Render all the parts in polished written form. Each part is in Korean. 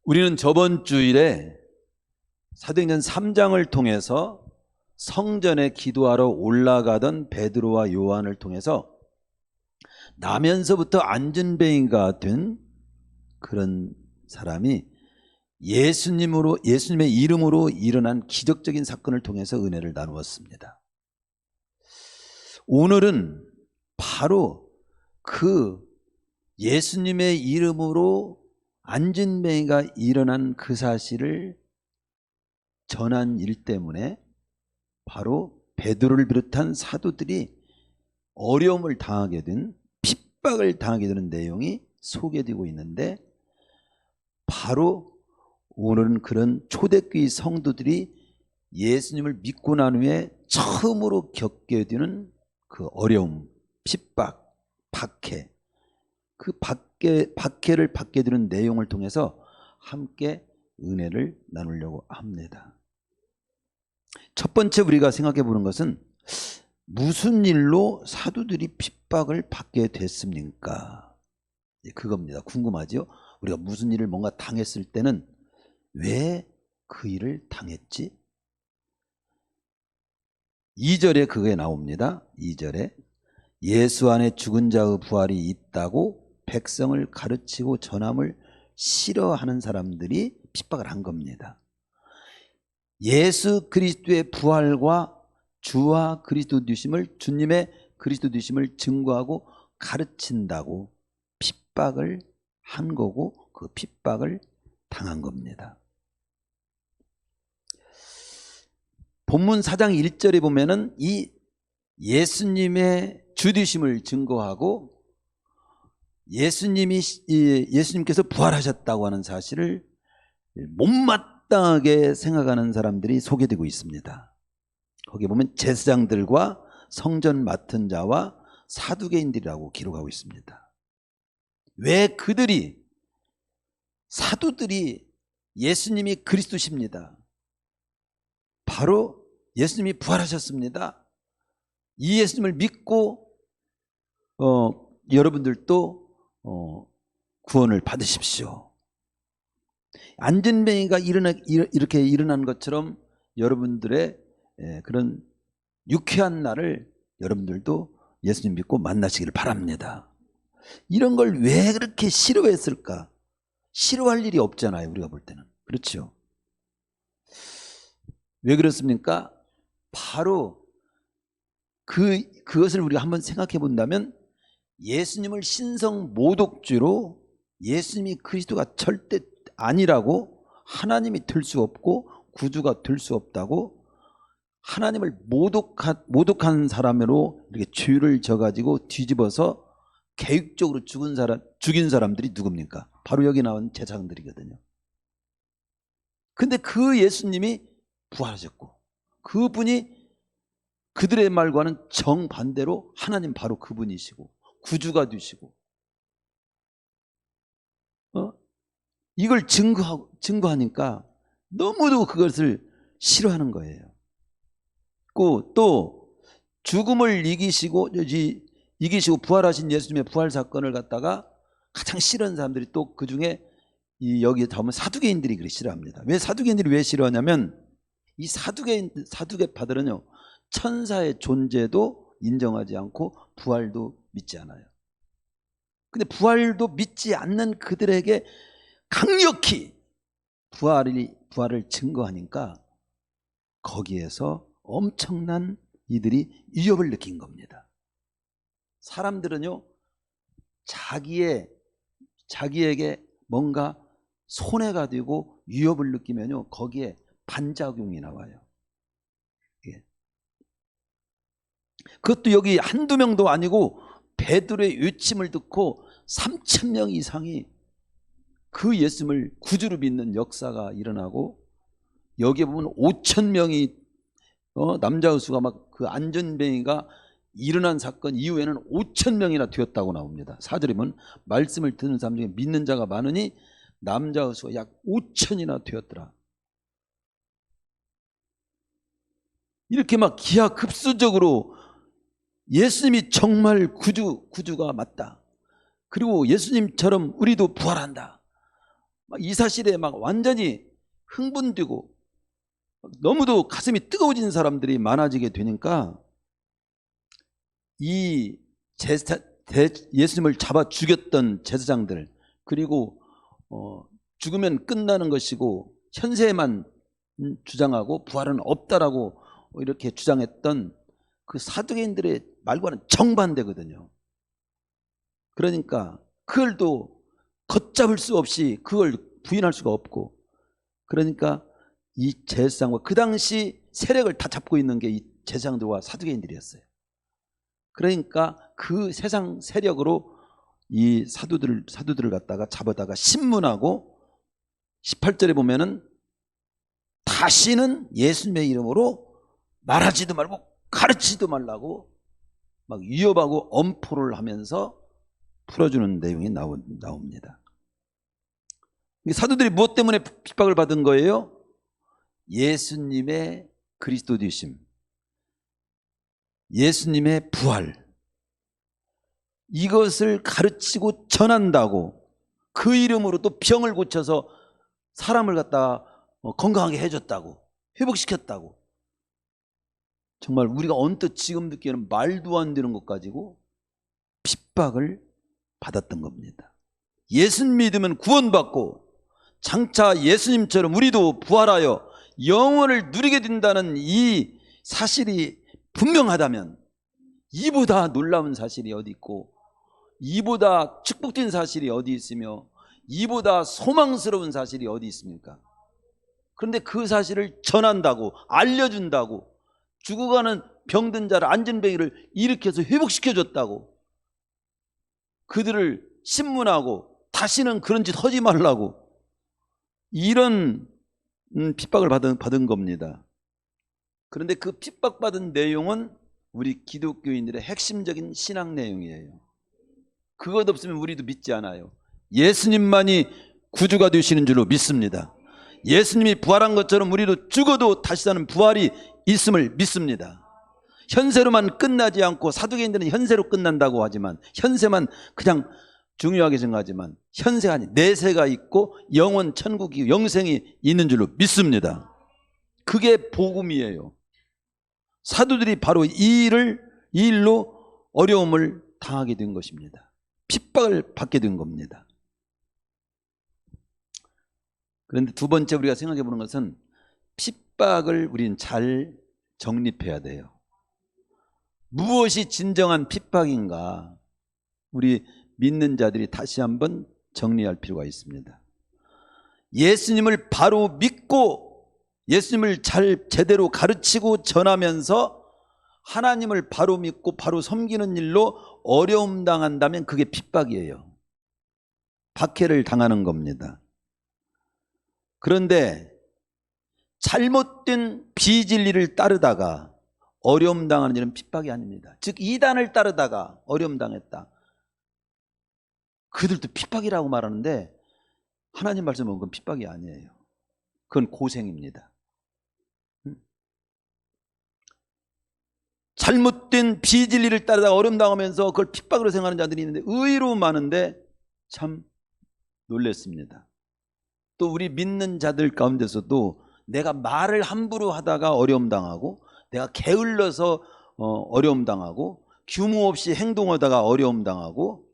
우리는 저번 주일에 사도행전 3장을 통해서 성전에 기도하러 올라가던 베드로와 요한을 통해서 나면서부터 안전뱅이가 된 그런 사람이 예수님의 이름으로 일어난 기적적인 사건을 통해서 은혜를 나누었습니다. 오늘은 바로 그 예수님의 이름으로 안전뱅이가 일어난 그 사실을 전한 일 때문에 바로 베드로를 비롯한 사도들이 어려움을 당하게 된, 핍박을 당하게 되는 내용이 소개되고 있는데, 바로 오늘은 그런 초대교회 성도들이 예수님을 믿고 난 후에 처음으로 겪게 되는 그 어려움, 핍박, 박해, 그 박해를 받게 되는 내용을 통해서 함께 은혜를 나누려고 합니다. 첫 번째 우리가 생각해 보는 것은 무슨 일로 사도들이 핍박을 받게 됐습니까? 그겁니다. 궁금하죠? 우리가 무슨 일을 뭔가 당했을 때는 왜 그 일을 당했지? 2절에 그게 나옵니다. 2절에 예수 안에 죽은 자의 부활이 있다고 백성을 가르치고 전함을 싫어하는 사람들이 핍박을 한 겁니다. 예수 그리스도의 부활과 주와 그리스도 되심을, 주님의 그리스도 되심을 증거하고 가르친다고 핍박을 한 거고, 그 핍박을 당한 겁니다. 본문 4장 1절에 보면은 이 예수님의 주되심을 증거하고 예수님께서 부활하셨다고 하는 사실을 못마땅하게 생각하는 사람들이 소개되고 있습니다. 거기 보면 제사장들과 성전 맡은 자와 사두개인들이라고 기록하고 있습니다. 왜 그들이, 사도들이 예수님이 그리스도십니다, 바로 예수님이 부활하셨습니다, 이 예수님을 믿고 여러분들도 구원을 받으십시오, 안전뱅이가 이렇게 일어난 것처럼 여러분들의 그런 유쾌한 날을 여러분들도 예수님 믿고 만나시기를 바랍니다. 이런 걸 왜 그렇게 싫어했을까? 싫어할 일이 없잖아요, 우리가 볼 때는. 그렇죠? 왜 그렇습니까? 바로 그것을 우리가 한번 생각해 본다면, 예수님을 신성 모독죄로 예수님이 그리스도가 절대 아니라고, 하나님이 될 수 없고 구주가 될 수 없다고 하나님을 모독한 사람으로 이렇게 죄를 져가지고 뒤집어서 계획적으로 죽인 사람들이 누굽니까? 바로 여기 나온 제사장들이거든요. 근데 그 예수님이 부활하셨고, 그분이 그들의 말과는 정반대로 하나님 바로 그분이시고 구주가 되시고, 이걸 증거하니까 너무도 그것을 싫어하는 거예요. 또 죽음을 이기시고 부활하신 예수님의 부활 사건을 갖다가 가장 싫어하는 사람들이 또 그 중에 여기에 보면 사두개인들이 그렇게 싫어합니다. 왜 사두개인들이 왜 싫어하냐면, 이 사두개파들은요, 천사의 존재도 인정하지 않고 부활도 믿지 않아요. 근데 부활도 믿지 않는 그들에게 강력히 부활을 증거하니까 거기에서 엄청난 이들이 위협을 느낀 겁니다. 사람들은요, 자기에게 뭔가 손해가 되고 위협을 느끼면요, 거기에 반작용이 나와요. 그것도 여기 한두 명도 아니고 베드로의 외침을 듣고 3,000명 이상이 그 예수님을 구주로 믿는 역사가 일어나고, 여기에 보면 5,000명이 남자 여수가 막 그 안전뱅이가 일어난 사건 이후에는 5,000명이나 되었다고 나옵니다. 4절에 보면 말씀을 듣는 사람 중에 믿는 자가 많으니 남자 여수가 약 5,000이나 되었더라. 이렇게 막 기하급수적으로 예수님이 정말 구주가 맞다, 그리고 예수님처럼 우리도 부활한다, 이 사실에 막 완전히 흥분되고 너무도 가슴이 뜨거워진 사람들이 많아지게 되니까 이 예수님을 잡아 죽였던 제사장들, 그리고 죽으면 끝나는 것이고 현세에만 주장하고 부활은 없다라고 이렇게 주장했던 그 사두개인들의 말과는 정반대거든요. 그러니까 그걸 또 걷잡을 수 없이 그걸 부인할 수가 없고, 그러니까 이 제사장과 그 당시 세력을 다 잡고 있는 게 이 제사장들과 사두개인들이었어요. 그러니까 그 세상 세력으로 이 사도들을 갖다가 잡아다가 신문하고 18절에 보면은 다시는 예수님의 이름으로 말하지도 말고 가르치지도 말라고 막 위협하고 엄포를 하면서 풀어주는 내용이 나옵니다. 사도들이 무엇 때문에 핍박을 받은 거예요? 예수님의 그리스도 되심, 예수님의 부활, 이것을 가르치고 전한다고, 그 이름으로 또 병을 고쳐서 사람을 갖다 건강하게 해줬다고, 회복시켰다고. 정말 우리가 언뜻 지금 듣기에는 말도 안 되는 것 가지고 핍박을 받았던 겁니다. 예수님 믿으면 구원받고 장차 예수님처럼 우리도 부활하여 영원을 누리게 된다는 이 사실이 분명하다면 이보다 놀라운 사실이 어디 있고, 이보다 축복된 사실이 어디 있으며, 이보다 소망스러운 사실이 어디 있습니까? 그런데 그 사실을 전한다고, 알려준다고, 죽어가는 병든 자를, 안전뱅이를 일으켜서 회복시켜줬다고, 그들을 신문하고 다시는 그런 짓 하지 말라고, 이런 핍박을 받은 겁니다. 그런데 그 핍박받은 내용은 우리 기독교인들의 핵심적인 신앙 내용이에요. 그것 없으면 우리도 믿지 않아요. 예수님만이 구주가 되시는 줄로 믿습니다. 예수님이 부활한 것처럼 우리도 죽어도 다시 사는 부활이 있음을 믿습니다. 현세로만 끝나지 않고, 사두개인들은 현세로 끝난다고 하지만, 현세만 그냥 중요하게 생각하지만 현세가 아닌 내세가 있고 영원 천국이, 영생이 있는 줄로 믿습니다. 그게 복음이에요. 사도들이 바로 이 일로 어려움을 당하게 된 것입니다. 핍박을 받게 된 겁니다. 그런데 두 번째 우리가 생각해 보는 것은, 핍박을 우리는 잘 정립해야 돼요. 무엇이 진정한 핍박인가, 우리 믿는 자들이 다시 한번 정리할 필요가 있습니다. 예수님을 바로 믿고 예수님을 제대로 가르치고 전하면서 하나님을 바로 믿고 바로 섬기는 일로 어려움 당한다면 그게 핍박이에요. 박해를 당하는 겁니다. 그런데 잘못된 비진리를 따르다가 어려움 당하는 일은 핍박이 아닙니다. 즉 이단을 따르다가 어려움 당했다, 그들도 핍박이라고 말하는데 하나님 말씀은 그건 핍박이 아니에요. 그건 고생입니다. 잘못된 비진리를 따르다가 어려움 당하면서 그걸 핍박으로 생각하는 자들이 있는데 의외로 많은데 참 놀랐습니다. 또 우리 믿는 자들 가운데서도 내가 말을 함부로 하다가 어려움 당하고, 내가 게을러서 어려움 당하고, 규모 없이 행동하다가 어려움 당하고,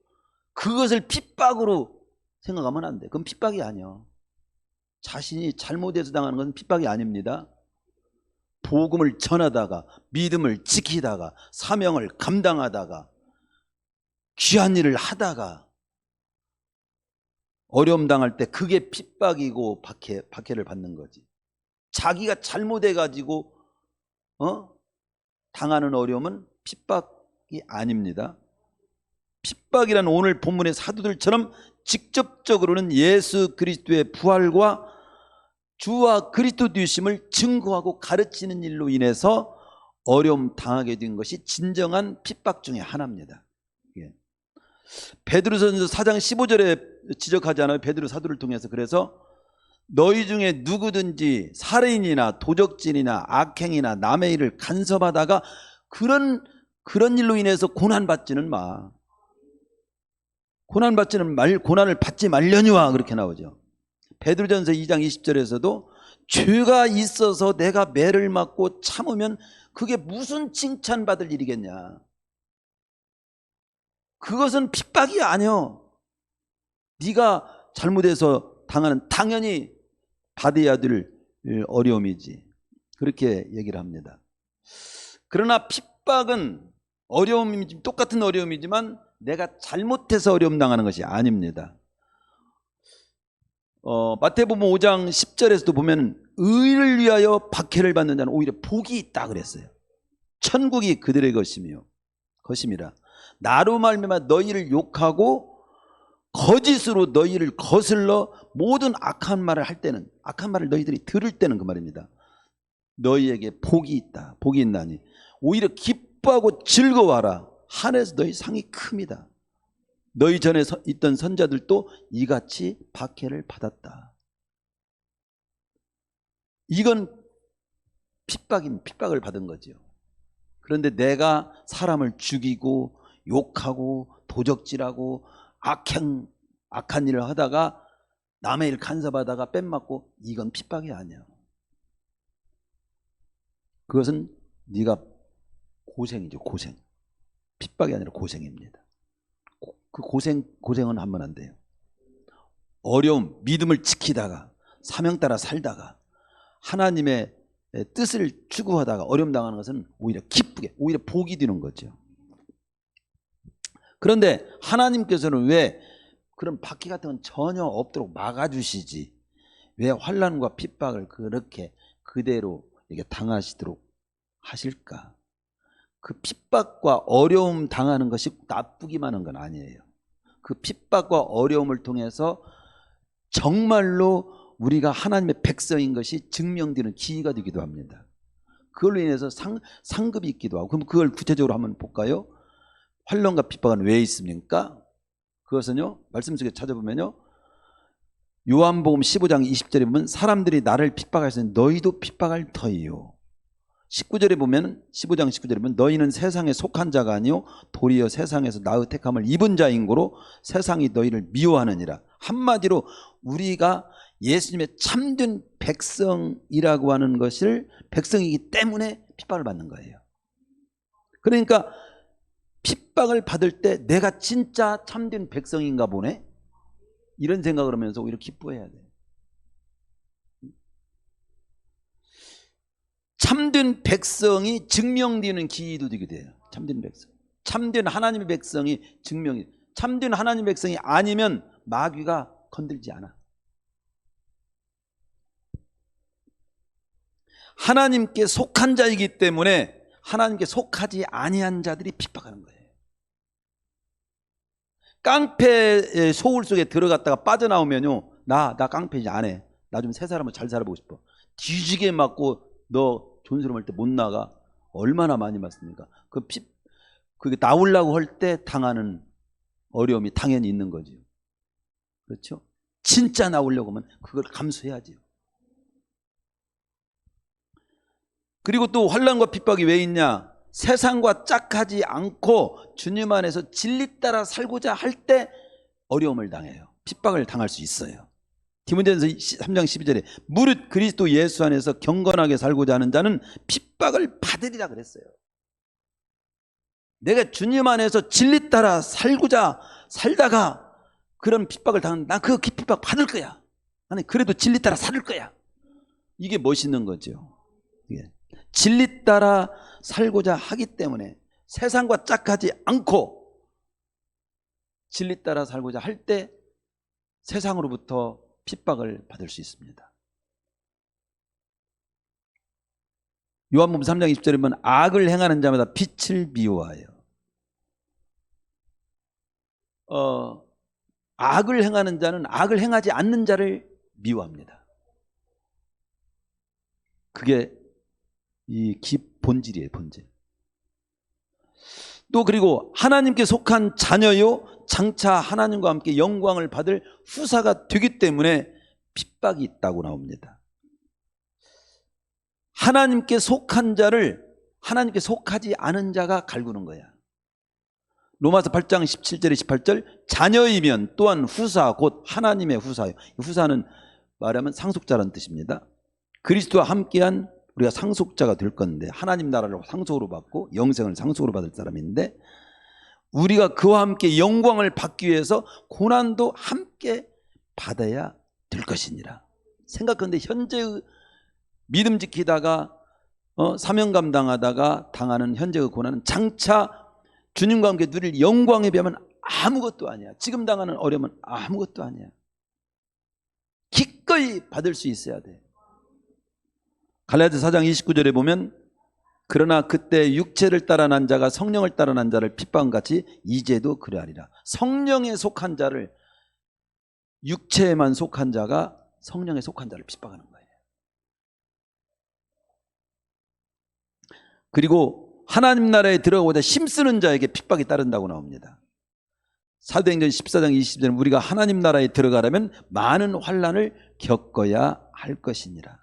그것을 핍박으로 생각하면 안 돼. 그건 핍박이 아니야. 자신이 잘못해서 당하는 건 핍박이 아닙니다. 복음을 전하다가, 믿음을 지키다가, 사명을 감당하다가, 귀한 일을 하다가 어려움 당할 때 그게 핍박이고 박해를 받는 거지. 자기가 잘못해가지고 당하는 어려움은 핍박이 아닙니다. 핍박이란 오늘 본문의 사도들처럼 직접적으로는 예수 그리스도의 부활과 주와 그리스도 되심을 증거하고 가르치는 일로 인해서 어려움 당하게 된 것이 진정한 핍박 중에 하나입니다. 베드로전서 4장 15절에 지적하잖아요. 베드로 사도를 통해서. 그래서 너희 중에 누구든지 살인이나 도적질이나 악행이나 남의 일을 간섭하다가 그런 일로 인해서 고난받지는 마. 고난을 받지 말려니와 그렇게 나오죠. 베드로전서 2장 20절에서도 죄가 있어서 내가 매를 맞고 참으면 그게 무슨 칭찬받을 일이겠냐. 그것은 핍박이 아니요. 네가 잘못해서 당하는 당연히 받아야 될 어려움이지. 그렇게 얘기를 합니다. 그러나 핍박은 어려움이 똑같은 어려움이지만 내가 잘못해서 어려움 당하는 것이 아닙니다. 마태복음 5장 10절에서도 보면 의를 위하여 박해를 받는 자는 오히려 복이 있다 그랬어요. 천국이 그들의 것임이라. 나로 말미암아 너희를 욕하고 거짓으로 너희를 거슬러 모든 악한 말을 할 때는, 악한 말을 너희들이 들을 때는 그 말입니다. 너희에게 복이 있다. 복이 있나니 오히려 기뻐하고 즐거워하라. 하늘에서 너희 상이 큽니다. 너희 전에 있던 선자들도 이같이 박해를 받았다. 이건 핍박을 받은 거죠. 그런데 내가 사람을 죽이고 욕하고 도적질하고 악한 일을 하다가 남의 일 간섭하다가 뺨맞고, 이건 핍박이 아니야. 그것은 네가 고생이죠. 고생. 핍박이 아니라 고생입니다. 그 고생은 하면 안 돼요. 어려움, 믿음을 지키다가 사명 따라 살다가 하나님의 뜻을 추구하다가 어려움 당하는 것은 오히려 기쁘게, 오히려 복이 되는 거죠. 그런데 하나님께서는 왜 그런 박해 같은 건 전혀 없도록 막아주시지, 왜 환난과 핍박을 그렇게 그대로 이렇게 당하시도록 하실까? 그 핍박과 어려움 당하는 것이 나쁘기만 한 건 아니에요. 그 핍박과 어려움을 통해서 정말로 우리가 하나님의 백성인 것이 증명되는 기회가 되기도 합니다. 그걸로 인해서 상급이 있기도 하고. 그럼 그걸 구체적으로 한번 볼까요? 환난과 핍박은 왜 있습니까? 그것은요, 말씀 속에 찾아보면요, 요한복음 15장 20절에 보면 사람들이 나를 핍박하시니 너희도 핍박할 터이요. 19절에 보면, 15장 19절에 보면 너희는 세상에 속한 자가 아니요 도리어 세상에서 나의 택함을 입은 자인 고로 세상이 너희를 미워하느니라. 한마디로 우리가 예수님의 참된 백성이라고 하는 것을, 백성이기 때문에 핍박을 받는 거예요. 그러니까 핍박을 받을 때 내가 진짜 참된 백성인가 보네, 이런 생각을 하면서 오히려 기뻐해야 돼요. 참된 백성이 증명되는 기회도 되게 돼요. 참된 백성, 참된 하나님의 백성이 증명이, 참된 하나님의 백성이 아니면 마귀가 건들지 않아. 하나님께 속한 자이기 때문에 하나님께 속하지 아니한 자들이 핍박하는 거예요. 깡패의 소울 속에 들어갔다가 빠져나오면요, 나 깡패지 안 해. 나 좀 새 사람으로 잘 살아보고 싶어. 뒤지게 맞고 너 존스러울 때 못 나가. 얼마나 많이 맞습니까? 그게 나오려고 할 때 당하는 어려움이 당연히 있는 거죠. 그렇죠? 진짜 나오려고 하면 그걸 감수해야죠. 그리고 또 환난과 핍박이 왜 있냐? 세상과 짝하지 않고 주님 안에서 진리 따라 살고자 할 때 어려움을 당해요. 핍박을 당할 수 있어요. 디모데전서 3장 12절에 무릇 그리스도 예수 안에서 경건하게 살고자 하는 자는 핍박을 받으리라 그랬어요. 내가 주님 안에서 진리 따라 살다가 그런 핍박을 당하면 난 그 핍박 받을 거야. 아니 그래도 진리 따라 살 거야. 이게 멋있는 거죠. 이게. 진리 따라 살고자 하기 때문에 세상과 짝하지 않고 진리 따라 살고자 할 때 세상으로부터 핍박을 받을 수 있습니다. 요한복음 3장 20절에 보면 악을 행하는 자마다 빛을 미워하여. 악을 행하는 자는 악을 행하지 않는 자를 미워합니다. 그게 이 본질이에요, 본질. 또 그리고 하나님께 속한 자녀요 장차 하나님과 함께 영광을 받을 후사가 되기 때문에 핍박이 있다고 나옵니다. 하나님께 속한 자를 하나님께 속하지 않은 자가 갈구는 거야. 로마서 8장 17절에 18절 자녀이면 또한 후사 곧 하나님의 후사요. 후사는 말하면 상속자라는 뜻입니다. 그리스도와 함께한 우리가 상속자가 될 건데, 하나님 나라를 상속으로 받고 영생을 상속으로 받을 사람인데, 우리가 그와 함께 영광을 받기 위해서 고난도 함께 받아야 될 것이니라. 생각하는데 현재의 믿음 지키다가 사명 감당하다가 당하는 현재의 고난은 장차 주님과 함께 누릴 영광에 비하면 아무것도 아니야. 지금 당하는 어려움은 아무것도 아니야. 기꺼이 받을 수 있어야 돼. 갈라디아서 4장 29절에 보면, 그러나 그때 육체를 따라 난 자가 성령을 따라 난 자를 핍박한 같이 이제도 그러하리라. 성령에 속한 자를, 육체에만 속한 자가 성령에 속한 자를 핍박하는 거예요. 그리고 하나님 나라에 들어가고자 힘쓰는 자에게 핍박이 따른다고 나옵니다. 사도행전 14장 20절에 우리가 하나님 나라에 들어가려면 많은 환난을 겪어야 할 것이니라.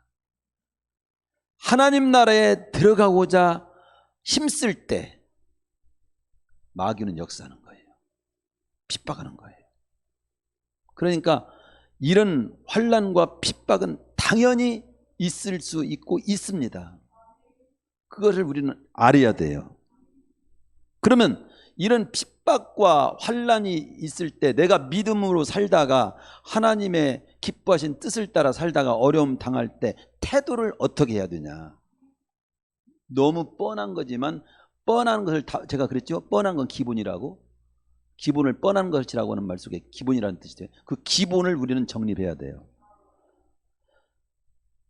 하나님 나라에 들어가고자 힘쓸 때 마귀는 역사하는 거예요. 핍박하는 거예요. 그러니까 이런 환난과 핍박은 당연히 있을 수 있고 있습니다. 그것을 우리는 알아야 돼요. 그러면 이런 핍박과 환난이 있을 때 내가 믿음으로 살다가 하나님의 기뻐하신 뜻을 따라 살다가 어려움 당할 때 태도를 어떻게 해야 되냐. 너무 뻔한 거지만, 뻔한 것을 제가 그랬죠. 뻔한 건 기본이라고. 기본을 뻔한 것이라고 하는 말 속에 기본이라는 뜻이죠. 그 기본을 우리는 정립해야 돼요.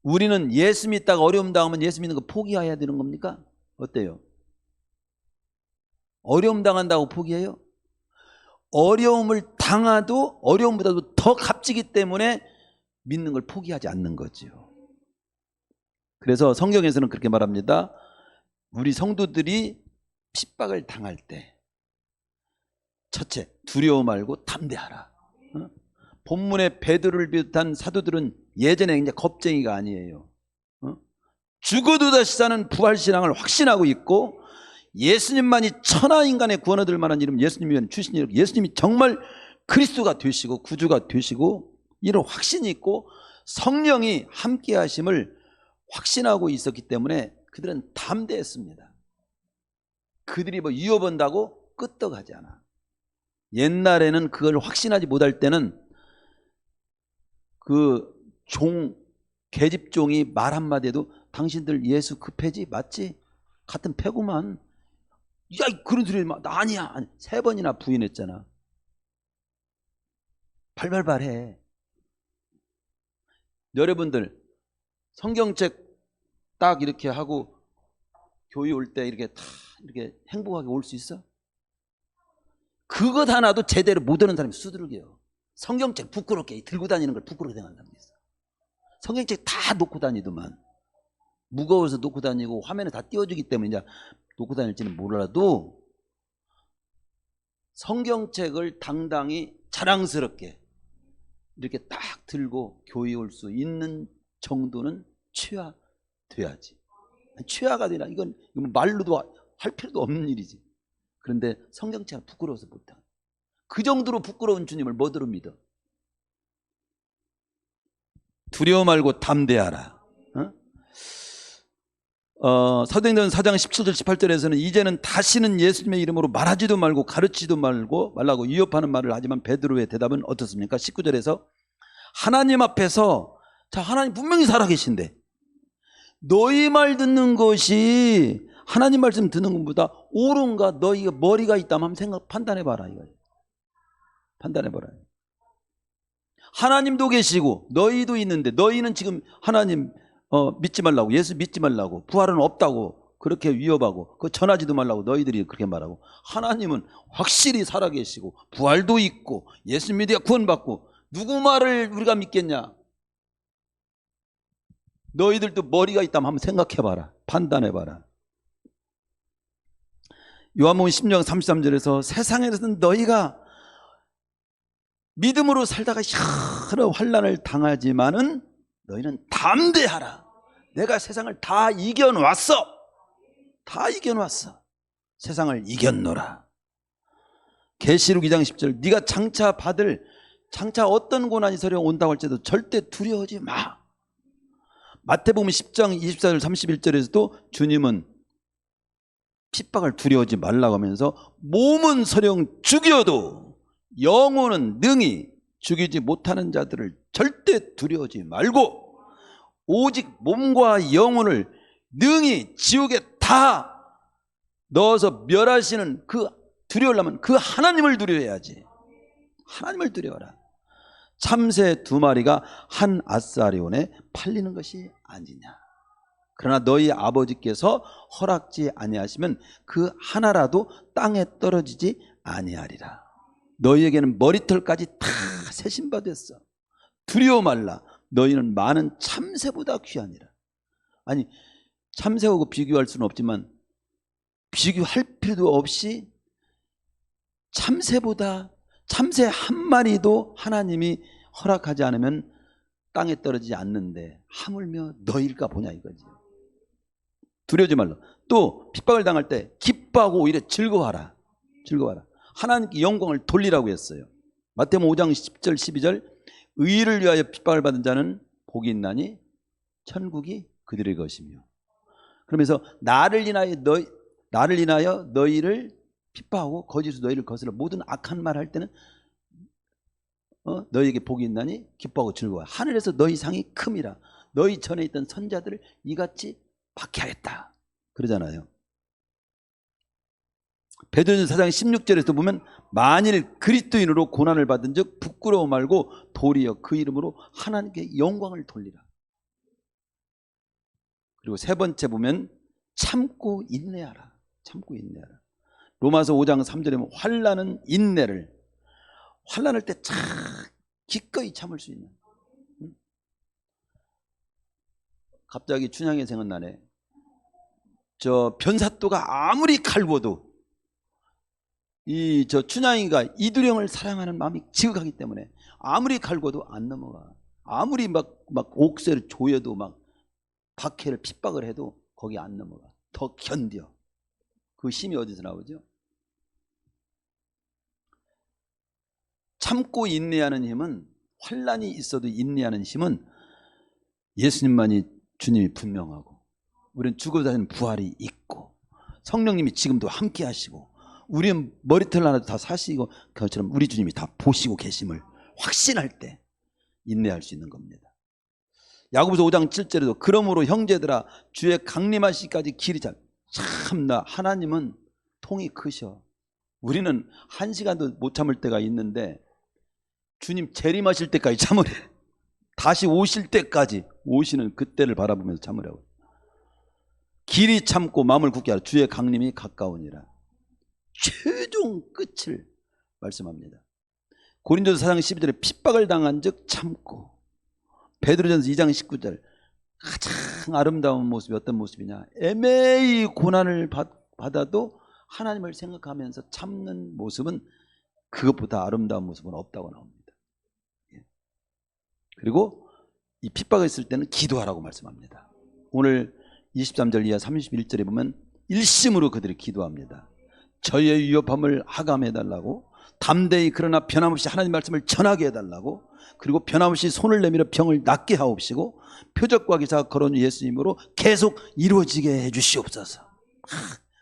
우리는 예수 믿다가 어려움 당하면 예수 믿는 거 포기해야 되는 겁니까? 어때요? 어려움 당한다고 포기해요? 어려움을 당해도 어려움보다도 더 값지기 때문에 믿는 걸 포기하지 않는 거죠. 그래서 성경에서는 그렇게 말합니다. 우리 성도들이 핍박을 당할 때 첫째, 두려워 말고 담대하라. 본문의 베드로를 비롯한 사도들은 예전에 이제 겁쟁이가 아니에요. 죽어도 다시 사는 부활신앙을 확신하고 있고, 예수님만이 천하인간의 구원 얻을 만한 이름, 예수님이 주신 이름, 예수님이 정말 그리스도가 되시고 구주가 되시고 이런 확신이 있고 성령이 함께 하심을 확신하고 있었기 때문에 그들은 담대했습니다. 그들이 뭐 유업한다고 끄떡하지 않아. 옛날에는 그걸 확신하지 못할 때는 그 계집종이 말 한마디에도 당신들 예수 그 패지 맞지? 같은 패구만. 야, 그런 소리 나 아니야. 3번이나 부인했잖아. 발발발해. 여러분들 성경책 딱 이렇게 하고 교회 올 때 이렇게 다 이렇게 행복하게 올 수 있어? 그것 하나도 제대로 못 하는 사람이 수두룩이에요. 성경책 부끄럽게 들고 다니는 걸 부끄럽게 생각하는 사람이 있어. 성경책 다 놓고 다니더만. 무거워서 놓고 다니고 화면에 다 띄워주기 때문에 이제 놓고 다닐지는 몰라도 성경책을 당당히 자랑스럽게 이렇게 딱 들고 교회에 올 수 있는 정도는 취하돼야지. 취하가 되나? 이건 말로도 할 필요도 없는 일이지. 그런데 성경책은 부끄러워서 못해. 그 정도로 부끄러운 주님을 뭐대로 믿어? 두려워 말고 담대하라. 사도행전 4장 17절 18절에서는 이제는 다시는 예수님의 이름으로 말하지도 말고 가르치지도 말라고 위협하는 말을 하지만 베드로의 대답은 어떻습니까? 19절에서 하나님 앞에서, 자, 하나님 분명히 살아계신데 너희 말 듣는 것이 하나님 말씀 듣는 것보다 옳은가? 너희가 머리가 있다면 한번 판단해봐라. 이거 판단해봐라. 하나님도 계시고 너희도 있는데 너희는 지금 하나님 믿지 말라고, 예수 믿지 말라고, 부활은 없다고 그렇게 위협하고 그거 전하지도 말라고 너희들이 그렇게 말하고, 하나님은 확실히 살아계시고 부활도 있고 예수 믿어야 구원받고 누구 말을 우리가 믿겠냐? 너희들도 머리가 있다면 한번 생각해봐라. 판단해봐라. 요한복음 10장 33절에서 세상에서는 너희가 믿음으로 살다가 여러 환난을 당하지만은 너희는 담대하라. 내가 세상을 다 이겨놨어. 다 이겨놨어. 세상을 이겼노라. 계시록 2장 10절 네가 장차 받을 장차 어떤 고난이 서려 온다고 할지라도 절대 두려워하지 마. 마태복음 10장 24절 31절에서도 주님은 핍박을 두려워하지 말라고 하면서 몸은 서령 죽여도 영혼은 능히 죽이지 못하는 자들을 절대 두려워하지 말고 오직 몸과 영혼을 능히 지옥에 다 넣어서 멸하시는 그 두려우려면 그 하나님을 두려워해야지. 하나님을 두려워라. 참새 2마리가 한 아사리온에 팔리는 것이 아니냐. 그러나 너희 아버지께서 허락지 아니하시면 그 하나라도 땅에 떨어지지 아니하리라. 너희에게는 머리털까지 다 세신 바 됐어. 두려워 말라. 너희는 많은 참새보다 귀하니라. 아니, 참새하고 비교할 수는 없지만 비교할 필요도 없이 참새보다, 참새 한 마리도 하나님이 허락하지 않으면 땅에 떨어지지 않는데 하물며 너희일까 보냐 이거지. 두려워하지 말라. 또 핍박을 당할 때 기뻐하고 오히려 즐거워하라. 즐거워하라. 하나님께 영광을 돌리라고 했어요. 마태복음 5장 10절 12절 의를 위하여 핍박을 받은 자는 복이 있나니 천국이 그들의 것이며. 그러면서 나를 인하여 너희를 핍박하고 거짓으로 너희를 거스려 모든 악한 말 할 때는 너희에게 복이 있나니 기뻐하고 즐거워. 하늘에서 너희 상이 큼이라. 너희 전에 있던 선자들을 이같이 박해하였다. 그러잖아요. 베드로전서 4장 16절에서 보면 만일 그리스도인으로 고난을 받은 즉 부끄러워 말고 도리어 그 이름으로 하나님께 영광을 돌리라. 그리고 세 번째 보면 참고 인내하라. 참고 인내하라. 로마서 5장 3절에 보면 환난은 인내를, 환난할 때 참 기꺼이 참을 수 있는. 갑자기 춘향이 생각나네. 저 변사또가 아무리 갈구어도 저 춘향이가 이두령을 사랑하는 마음이 지극하기 때문에 아무리 갈구어도 안 넘어가. 아무리 막 옥새를 조여도 막 박해를 핍박을 해도 거기 안 넘어가. 더 견뎌. 그 힘이 어디서 나오죠? 참고 인내하는 힘은, 환난이 있어도 인내하는 힘은 예수님만이, 주님이 분명하고, 우리는 죽어도 다시는 부활이 있고 성령님이 지금도 함께 하시고 우리는 머리털 하나도 다 사시고 그것처럼 우리 주님이 다 보시고 계심을 확신할 때 인내할 수 있는 겁니다. 야고보서 5장 7절에도 그러므로 형제들아 주의 강림하시기까지 길이 참나 하나님은 통이 크셔. 우리는 1시간도 못 참을 때가 있는데 주님 재림하실 때까지 참으래. 다시 오실 때까지, 오시는 그때를 바라보면서 참으라고. 길이 참고 마음을 굳게 하라. 주의 강림이 가까우니라. 최종 끝을 말씀합니다. 고린도서 4장 12절에 핍박을 당한 즉 참고. 베드로전서 2장 19절 가장 아름다운 모습이 어떤 모습이냐, 애매히 고난을 받아도 하나님을 생각하면서 참는 모습은 그것보다 아름다운 모습은 없다고 나옵니다. 그리고 이 핍박을 있을 때는 기도하라고 말씀합니다. 오늘 23절 이하 31절에 보면 일심으로 그들이 기도합니다. 저희의 위협함을 하감해달라고, 담대히 그러나 변함없이 하나님 말씀을 전하게 해달라고, 그리고 변함없이 손을 내밀어 병을 낫게 하옵시고 표적과 기사가 거론 예수님으로 계속 이루어지게 해주시옵소서.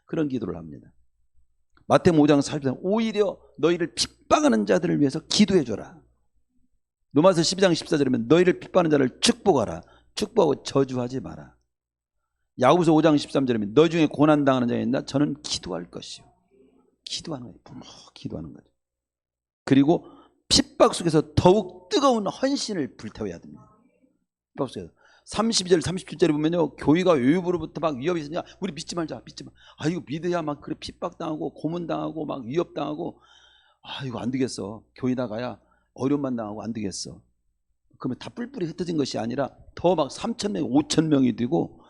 그런 기도를 합니다. 마태복음 5장 40절 오히려 너희를 핍박하는 자들을 위해서 기도해줘라. 로마서 12장 14절이면 너희를 핍박하는 자를 축복하라. 축복하고 저주하지 마라. 야고보서 5장 13절이면 너 중에 고난당하는 자가 있나? 저는 기도할 것이요. 기도하는 거예요. 부모 기도하는 거죠. 그리고 핍박 속에서 더욱 뜨거운 헌신을 불태워야 됩니다. 핍박 속에서 32절 37절에 보면요, 교회가 외부로부터 막 위협이 있으냐, 우리 믿지 말자, 믿지 마. 아 이거 믿어야 막 그래 핍박당하고 고문당하고 막 위협당하고, 아 이거 안 되겠어. 교회 나가야 어려움만 당하고 안 되겠어. 그러면 다 뿔뿔이 흩어진 것이 아니라 더 막 3,000명 5,000명이 되고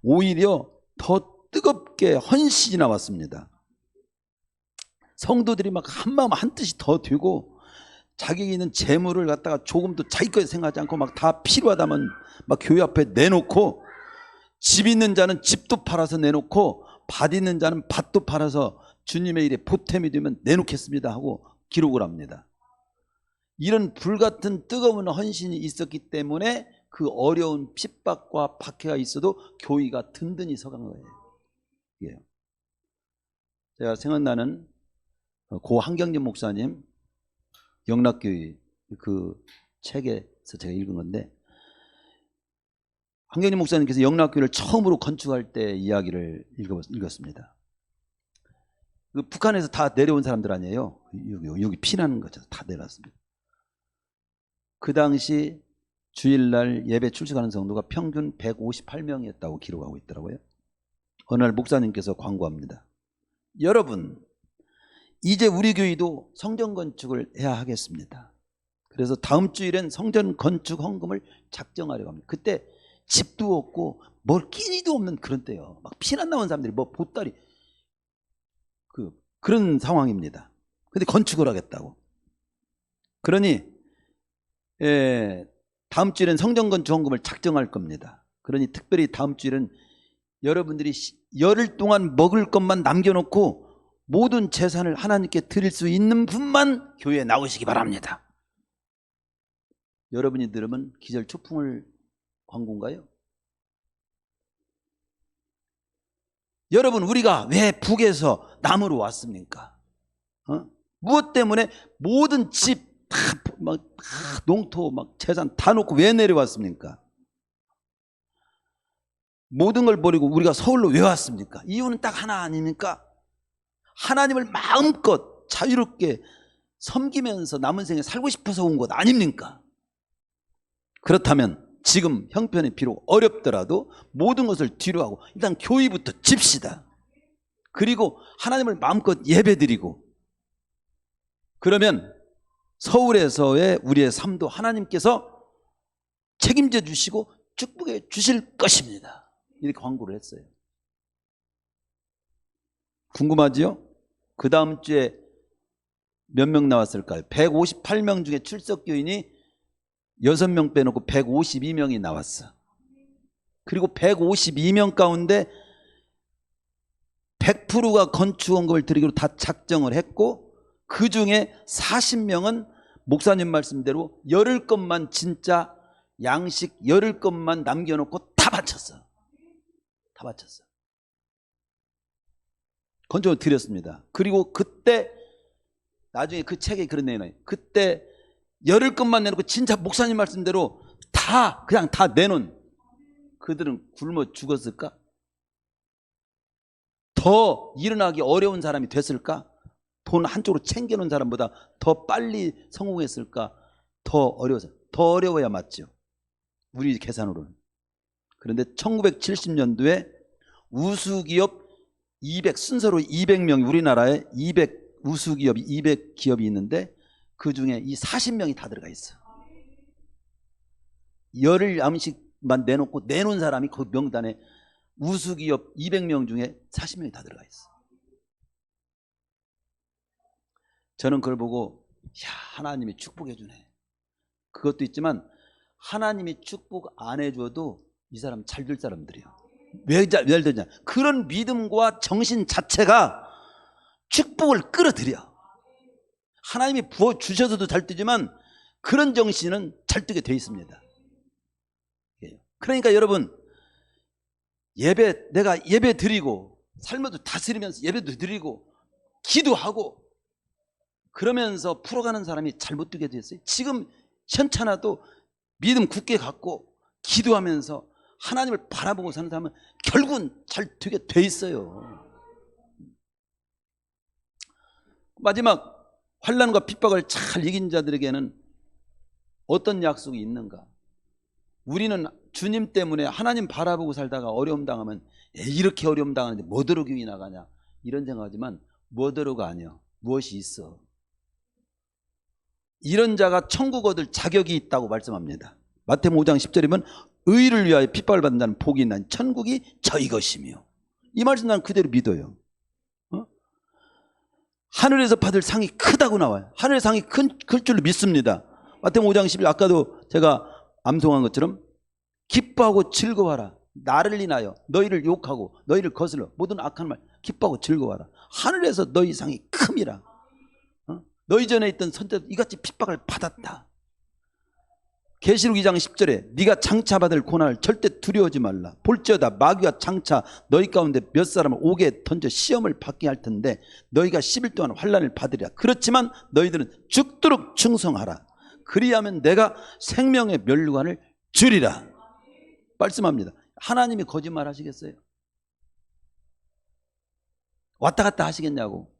오히려 더 뜨겁게 헌신이 나왔습니다. 성도들이 막 한마음 한뜻이 더 되고 자기 있는 재물을 갖다가 조금도 자기 것에 생각하지 않고 막 다 필요하다면 막 교회 앞에 내놓고, 집 있는 자는 집도 팔아서 내놓고 밭 있는 자는 밭도 팔아서 주님의 일에 보탬이 되면 내놓겠습니다 하고 기록을 합니다. 이런 불같은 뜨거운 헌신이 있었기 때문에 그 어려운 핍박과 박해가 있어도 교회가 든든히 서간 거예요. 예. 제가 생각나는 고 한경진 목사님 영락교회 그 책에서 제가 읽은 건데, 한경진 목사님께서 영락교회를 처음으로 건축할 때 이야기를 읽었습니다. 그 북한에서 다 내려온 사람들 아니에요. 여기 피나는 거죠. 다 내려왔습니다. 그 당시 주일날 예배 출석하는 성도가 평균 158명이었다고 기록하고 있더라고요. 어느 날 목사님께서 광고합니다. 여러분, 이제 우리 교회도 성전 건축을 해야 하겠습니다. 그래서 다음 주일엔 성전 건축 헌금을 작정하려고 합니다. 그때 집도 없고 뭘 끼니도 없는 그런 때요. 막 피난 나온 사람들이 뭐 보따리 그런 상황입니다. 근데 건축을 하겠다고. 그러니 다음 주일엔 성전 건축 헌금을 작정할 겁니다. 그러니 특별히 다음 주일은 여러분들이 열흘 동안 먹을 것만 남겨놓고 모든 재산을 하나님께 드릴 수 있는 분만 교회에 나오시기 바랍니다. 여러분이 들으면 기절 초풍을 광고인가요? 여러분, 우리가 왜 북에서 남으로 왔습니까? 무엇 때문에 모든 집 막 농토 막 재산 다 놓고 왜 내려왔습니까? 모든 걸 버리고 우리가 서울로 왜 왔습니까? 이유는 딱 하나 아닙니까? 하나님을 마음껏 자유롭게 섬기면서 남은 생에 살고 싶어서 온 것 아닙니까? 그렇다면 지금 형편이 비록 어렵더라도 모든 것을 뒤로하고 일단 교회부터 집시다. 그리고 하나님을 마음껏 예배드리고, 그러면 서울에서의 우리의 삶도 하나님께서 책임져 주시고 축복해 주실 것입니다. 이렇게 광고를 했어요. 궁금하지요? 그 다음 주에 몇 명 나왔을까요? 158명 중에 출석교인이 6명 빼놓고 152명이 나왔어. 그리고 152명 가운데 100%가 건축헌금을 드리기로 다 작정을 했고, 그 중에 40명은 목사님 말씀대로 열흘 것만, 진짜 양식 열흘 것만 남겨놓고 다 바쳤어. 다 바쳤어. 건축을 드렸습니다. 그리고 그때 나중에 그 책에 그런 내용이, 그때 열흘 것만 내놓고 진짜 목사님 말씀대로 다 그냥 다 내놓은 그들은 굶어 죽었을까? 더 일어나기 어려운 사람이 됐을까? 돈 한쪽으로 챙겨놓은 사람보다 더 빨리 성공했을까? 더 어려워야 맞죠. 우리 계산으로는. 그런데 1970년도에 우수기업 200, 순서로 200명이, 우리나라에 200 우수기업이 200기업이 있는데 그 중에 이 40명이 다 들어가 있어. 열흘 양식만 내놓은 사람이 그 명단에 우수기업 200명 중에 40명이 다 들어가 있어. 저는 그걸 보고, 야, 하나님이 축복해 주네. 그것도 있지만 하나님이 축복 안 해줘도 이 사람 잘 될 사람들이에요. 왜 잘 되냐? 그런 믿음과 정신 자체가 축복을 끌어들여. 하나님이 부어주셔서도 잘 되지만 그런 정신은 잘 되게 돼 있습니다. 그러니까 여러분, 내가 예배 드리고 삶도 다스리면서 예배도 드리고 기도하고 그러면서 풀어가는 사람이 잘못 되게 됐어요. 지금 현찮아도 믿음 굳게 갖고 기도하면서 하나님을 바라보고 사는 사람은 결국은 잘 되게 돼 있어요. 마지막 환난과 핍박을 잘 이긴 자들에게는 어떤 약속이 있는가? 우리는 주님 때문에 하나님 바라보고 살다가 어려움 당하면 이렇게 어려움 당하는데 뭐더러 교회 나가냐 이런 생각하지만 뭐더러가 아니야. 무엇이 있어. 이런 자가 천국 얻을 자격이 있다고 말씀합니다. 마태복음 5장 10절이면 의를 위하여 핍박을 받는 자는 복이 있나니 천국이 저희 것이며, 이 말씀 난 그대로 믿어요. 하늘에서 받을 상이 크다고 나와요. 하늘의 상이 클 줄로 믿습니다. 마태복음 5장 11절, 아까도 제가 암송한 것처럼 기뻐하고 즐거워하라. 나를 인하여 너희를 욕하고 너희를 거슬러 모든 악한 말 기뻐하고 즐거워하라. 하늘에서 너희 상이 큼이라. 너희 전에 있던 선자도 이같이 핍박을 받았다. 계시록 2장 10절에 네가 장차 받을 고난을 절대 두려워하지 말라. 볼지어다 마귀와 장차 너희 가운데 몇 사람을 옥에 던져 시험을 받게 할 텐데 너희가 10일 동안 환난을 받으리라. 그렇지만 너희들은 죽도록 충성하라. 그리하면 내가 생명의 면류관을 주리라. 말씀합니다. 하나님이 거짓말 하시겠어요? 왔다 갔다 하시겠냐고.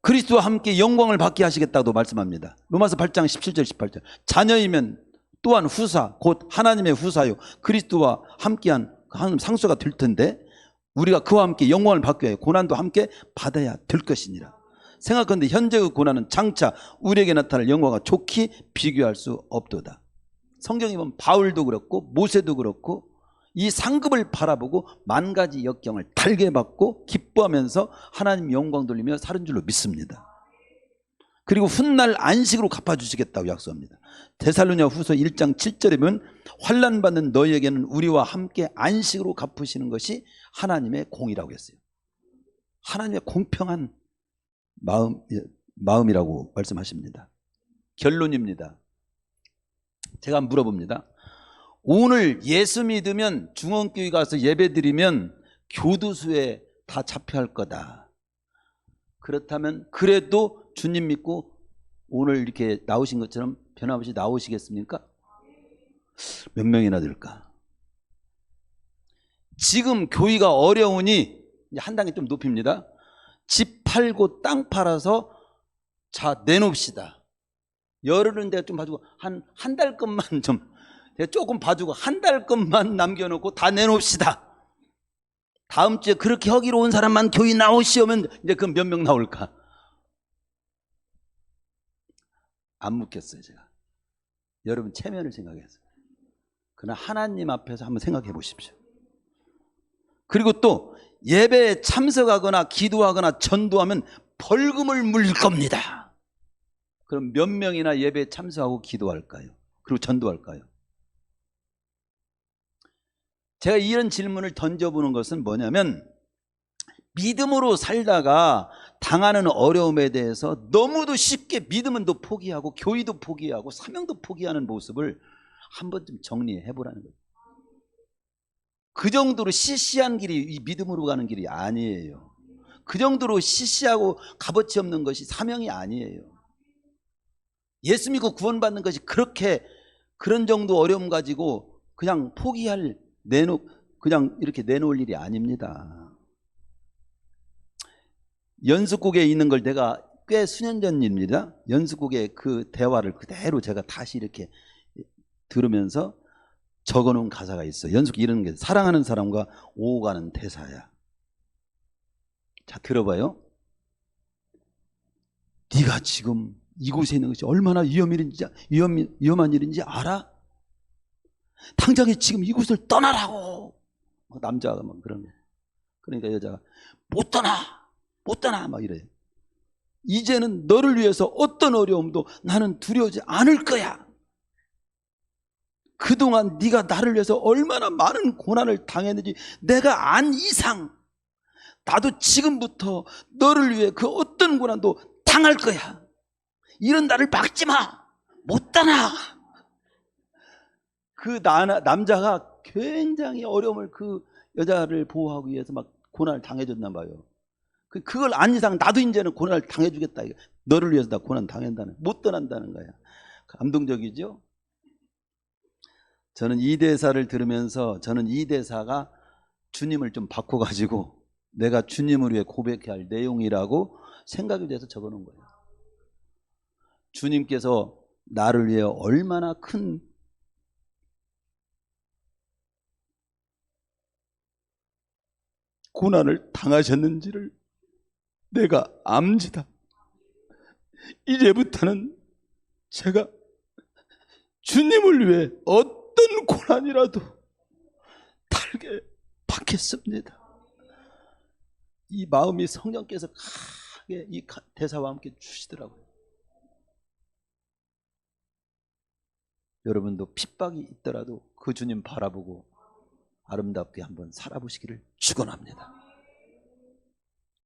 그리스도와 함께 영광을 받게 하시겠다고 말씀합니다. 로마서 8장 17절 18절. 자녀이면 또한 후사 곧 하나님의 후사요 그리스도와 함께한 하나님 상수가 될 텐데 우리가 그와 함께 영광을 받기 위해 고난도 함께 받아야 될 것이니라. 생각하는데 현재의 고난은 장차 우리에게 나타날 영광과 좋게 비교할 수 없도다. 성경에 보면 바울도 그렇고 모세도 그렇고 이 상급을 바라보고 만 가지 역경을 달게 받고 기뻐하면서 하나님 영광 돌리며 사는 줄로 믿습니다. 그리고 훗날 안식으로 갚아주시겠다고 약속합니다. 데살로니가 후서 1장 7절에 보면 환난 받는 너희에게는 우리와 함께 안식으로 갚으시는 것이 하나님의 공이라고 했어요. 하나님의 공평한 마음이라고 말씀하십니다. 결론입니다. 제가 물어봅니다. 오늘 예수 믿으면 중원교회 가서 예배 드리면 교도소에 다 잡혀갈 거다. 그렇다면 그래도 주님 믿고 오늘 이렇게 나오신 것처럼 변함없이 나오시겠습니까? 몇 명이나 될까? 지금 교회가 어려우니 한 단계 좀 높입니다. 집 팔고 땅 팔아서 자 내놓읍시다. 열흘은 내가 좀 봐주고 한 달 것만 좀 내가 조금 봐주고 한 달 것만 남겨놓고 다 내놓읍시다. 다음 주에 그렇게 하기로 온 사람만 교회 나오시오면 이제 그 몇 명 나올까? 안 묻겠어요 제가. 여러분 체면을 생각해서. 그러나 하나님 앞에서 한번 생각해 보십시오. 그리고 또 예배에 참석하거나 기도하거나 전도하면 벌금을 물릴 겁니다. 그럼 몇 명이나 예배에 참석하고 기도할까요? 그리고 전도할까요? 제가 이런 질문을 던져보는 것은 뭐냐면 믿음으로 살다가 당하는 어려움에 대해서 너무도 쉽게 믿음은 또 포기하고 교회도 포기하고 사명도 포기하는 모습을 한번 좀 정리해 보라는 거예요. 그 정도로 시시한 길이 이 믿음으로 가는 길이 아니에요. 그 정도로 시시하고 값어치 없는 것이 사명이 아니에요. 예수 믿고 구원받는 것이 그렇게 그런 정도 어려움 가지고 그냥 포기할 그냥 이렇게 내놓을 일이 아닙니다. 연습국에 있는 걸 내가 꽤 수년 전 일입니다. 연습국의 그 대화를 그대로 제가 다시 이렇게 들으면서 적어놓은 가사가 있어요. 연습국 이런 게 사랑하는 사람과 오가는 대사야. 자 들어봐요. 네가 지금 이곳에 있는 것이 얼마나 위험한 일인지 알아? 당장에 지금 이곳을 떠나라고. 남자가 막 그러는 거예요. 그러니까 여자가 못 떠나 막 이래요. 이제는 너를 위해서 어떤 어려움도 나는 두려워하지 않을 거야. 그동안 네가 나를 위해서 얼마나 많은 고난을 당했는지 내가 안 이상 나도 지금부터 너를 위해 그 어떤 고난도 당할 거야. 이런 나를 막지 마. 못 떠나. 그 남자가 굉장히 어려움을 그 여자를 보호하기 위해서 막 고난을 당해줬나 봐요. 그걸 안 이상 나도 이제는 고난을 당해주겠다. 너를 위해서 나 고난 당한다는, 못 떠난다는 거야. 감동적이죠? 저는 이 대사를 들으면서 저는 이 대사가 주님을 좀 바꿔가지고 내가 주님을 위해 고백해야 할 내용이라고 생각이 돼서 적어놓은 거예요. 주님께서 나를 위해 얼마나 큰 고난을 당하셨는지를 내가 압니다. 이제부터는 제가 주님을 위해 어떤 고난이라도 달게 받겠습니다. 이 마음이 성령께서 강하게 이 대사와 함께 주시더라고요. 여러분도 핍박이 있더라도 그 주님 바라보고 아름답게 한번 살아보시기를 축원합니다.